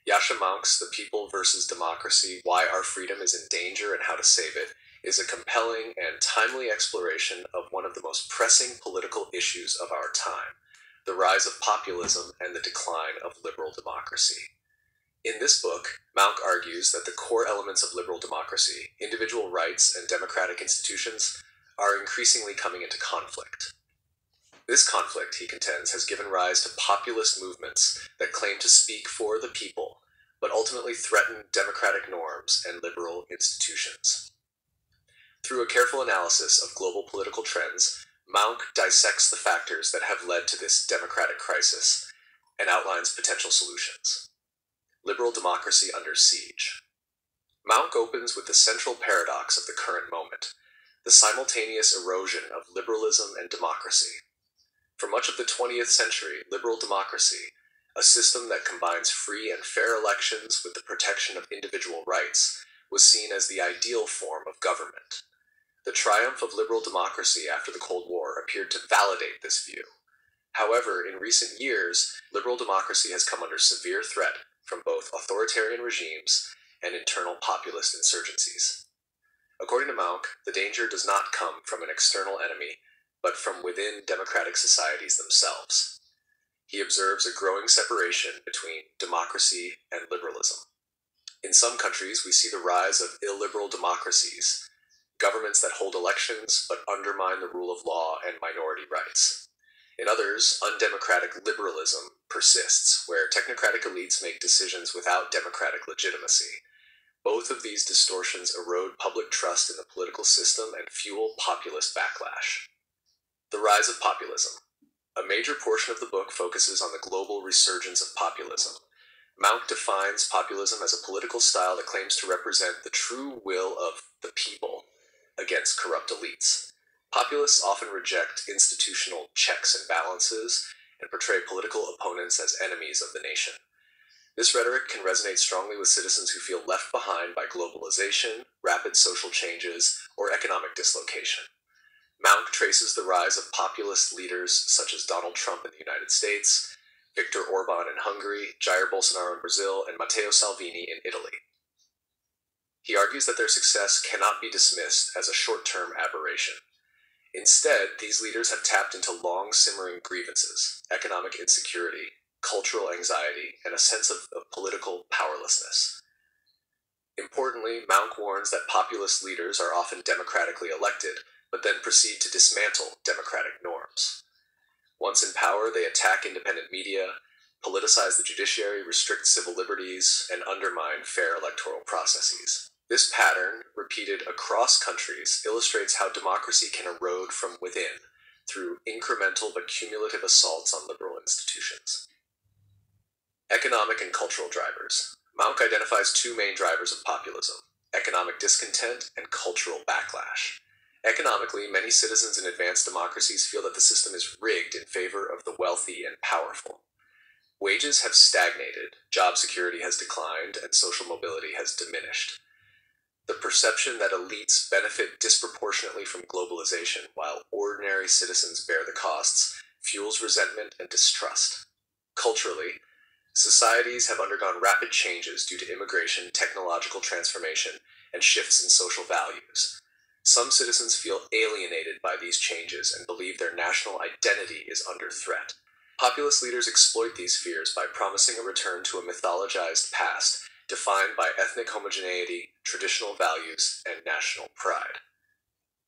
Yascha Mounk's The People versus Democracy: Why Our Freedom is in Danger and How to Save It is a compelling and timely exploration of one of the most pressing political issues of our time: the rise of populism and the decline of liberal democracy. In this book, Mounk argues that the core elements of liberal democracy, individual rights and democratic institutions, are increasingly coming into conflict. This conflict, he contends, has given rise to populist movements that claim to speak for the people, but ultimately threaten democratic norms and liberal institutions. Through a careful analysis of global political trends, Mounk dissects the factors that have led to this democratic crisis and outlines potential solutions. Liberal democracy under siege. Mounk opens with the central paradox of the current moment: the simultaneous erosion of liberalism and democracy. For much of the 20th century, liberal democracy, a system that combines free and fair elections with the protection of individual rights, was seen as the ideal form of government. The triumph of liberal democracy after the Cold War appeared to validate this view. However, in recent years, liberal democracy has come under severe threat from both authoritarian regimes and internal populist insurgencies. According to Mounk, the danger does not come from an external enemy, but from within democratic societies themselves. He observes a growing separation between democracy and liberalism. In some countries, we see the rise of illiberal democracies, governments that hold elections but undermine the rule of law and minority rights. In others, undemocratic liberalism persists, where technocratic elites make decisions without democratic legitimacy. Both of these distortions erode public trust in the political system and fuel populist backlash. The rise of populism. A major portion of the book focuses on the global resurgence of populism. Mounk defines populism as a political style that claims to represent the true will of the people against corrupt elites. Populists often reject institutional checks and balances and portray political opponents as enemies of the nation. This rhetoric can resonate strongly with citizens who feel left behind by globalization, rapid social changes, or economic dislocation. Mounk traces the rise of populist leaders such as Donald Trump in the United States, Viktor Orban in Hungary, Jair Bolsonaro in Brazil, and Matteo Salvini in Italy. He argues that their success cannot be dismissed as a short-term aberration. Instead, these leaders have tapped into long-simmering grievances: economic insecurity, cultural anxiety, and a sense of political powerlessness. Importantly, Mounk warns that populist leaders are often democratically elected, but then proceed to dismantle democratic norms. Once in power, they attack independent media, politicize the judiciary, restrict civil liberties, and undermine fair electoral processes. This pattern, repeated across countries, illustrates how democracy can erode from within through incremental but cumulative assaults on liberal institutions. Economic and cultural drivers. Mounk identifies two main drivers of populism: economic discontent and cultural backlash. Economically, many citizens in advanced democracies feel that the system is rigged in favor of the wealthy and powerful. Wages have stagnated, job security has declined, and social mobility has diminished. The perception that elites benefit disproportionately from globalization while ordinary citizens bear the costs fuels resentment and distrust. Culturally, societies have undergone rapid changes due to immigration, technological transformation, and shifts in social values. Some citizens feel alienated by these changes and believe their national identity is under threat. Populist leaders exploit these fears by promising a return to a mythologized past defined by ethnic homogeneity, traditional values, and national pride.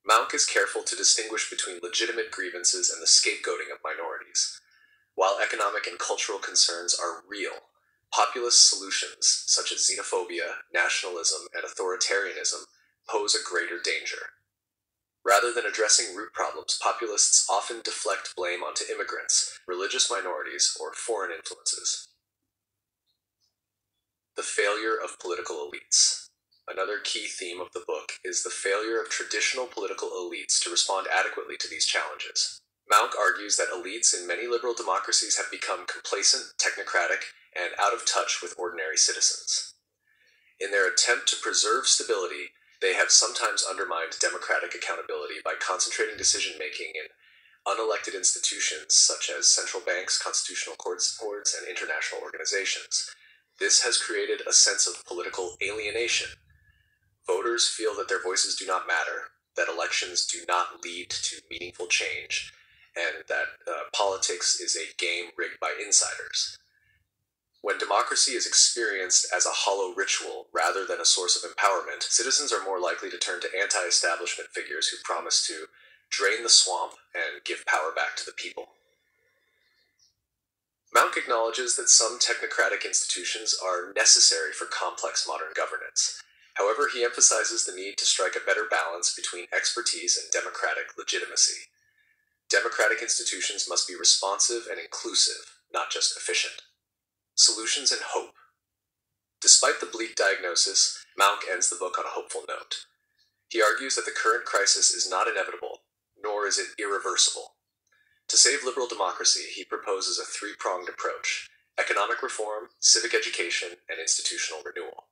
Mounk is careful to distinguish between legitimate grievances and the scapegoating of minorities. While economic and cultural concerns are real, populist solutions such as xenophobia, nationalism, and authoritarianism pose a greater danger. Rather than addressing root problems, populists often deflect blame onto immigrants, religious minorities, or foreign influences. The failure of political elites. Another key theme of the book is the failure of traditional political elites to respond adequately to these challenges. Mounk argues that elites in many liberal democracies have become complacent, technocratic, and out of touch with ordinary citizens. In their attempt to preserve stability, they have sometimes undermined democratic accountability by concentrating decision-making in unelected institutions such as central banks, constitutional courts, and international organizations. This has created a sense of political alienation. Voters feel that their voices do not matter, that elections do not lead to meaningful change, and that politics is a game rigged by insiders. When democracy is experienced as a hollow ritual rather than a source of empowerment, citizens are more likely to turn to anti-establishment figures who promise to drain the swamp and give power back to the people. Mounk acknowledges that some technocratic institutions are necessary for complex modern governance. However, he emphasizes the need to strike a better balance between expertise and democratic legitimacy. Democratic institutions must be responsive and inclusive, not just efficient. Solutions and hope. Despite the bleak diagnosis, Mounk ends the book on a hopeful note. He argues that the current crisis is not inevitable, nor is it irreversible. To save liberal democracy, he proposes a three-pronged approach: economic reform, civic education, and institutional renewal.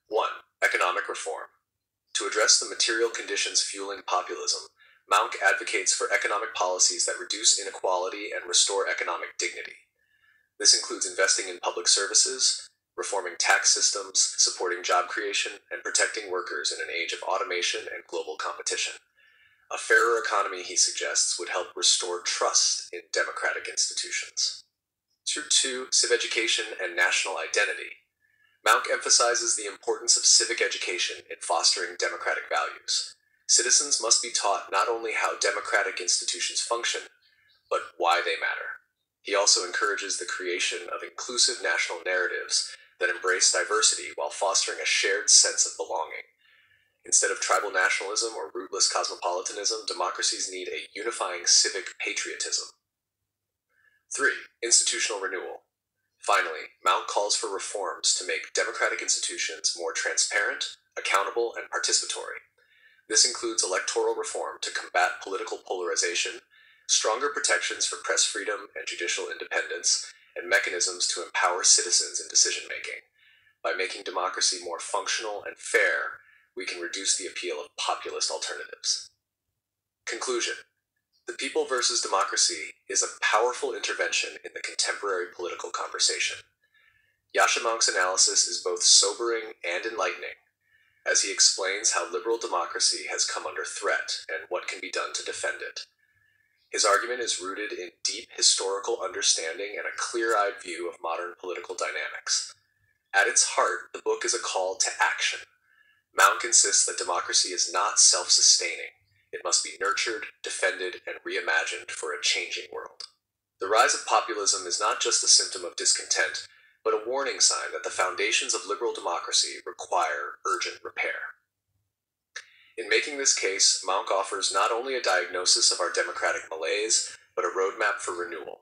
1. Economic reform. To address the material conditions fueling populism, Mounk advocates for economic policies that reduce inequality and restore economic dignity. This includes investing in public services, reforming tax systems, supporting job creation, and protecting workers in an age of automation and global competition. A fairer economy, he suggests, would help restore trust in democratic institutions. 2. Civic education and national identity. Mounk emphasizes the importance of civic education in fostering democratic values. Citizens must be taught not only how democratic institutions function, but why they matter. He also encourages the creation of inclusive national narratives that embrace diversity while fostering a shared sense of belonging. Instead of tribal nationalism or rootless cosmopolitanism, democracies need a unifying civic patriotism. 3. Institutional renewal. Finally, Mounk calls for reforms to make democratic institutions more transparent, accountable, and participatory. This includes electoral reform to combat political polarization, stronger protections for press freedom and judicial independence, and mechanisms to empower citizens in decision-making. By making democracy more functional and fair, we can reduce the appeal of populist alternatives. Conclusion. The People versus Democracy is a powerful intervention in the contemporary political conversation. Yascha Mounk's analysis is both sobering and enlightening, as he explains how liberal democracy has come under threat and what can be done to defend it. His argument is rooted in deep historical understanding and a clear-eyed view of modern political dynamics. At its heart, the book is a call to action. Mounk insists that democracy is not self-sustaining. It must be nurtured, defended, and reimagined for a changing world. The rise of populism is not just a symptom of discontent, but a warning sign that the foundations of liberal democracy require urgent repair. In making this case, Mounk offers not only a diagnosis of our democratic malaise, but a roadmap for renewal,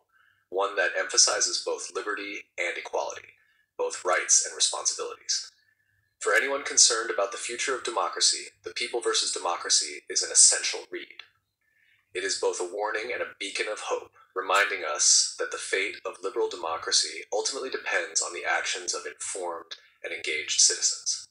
one that emphasizes both liberty and equality, both rights and responsibilities. For anyone concerned about the future of democracy, The People versus Democracy is an essential read. It is both a warning and a beacon of hope, reminding us that the fate of liberal democracy ultimately depends on the actions of informed and engaged citizens.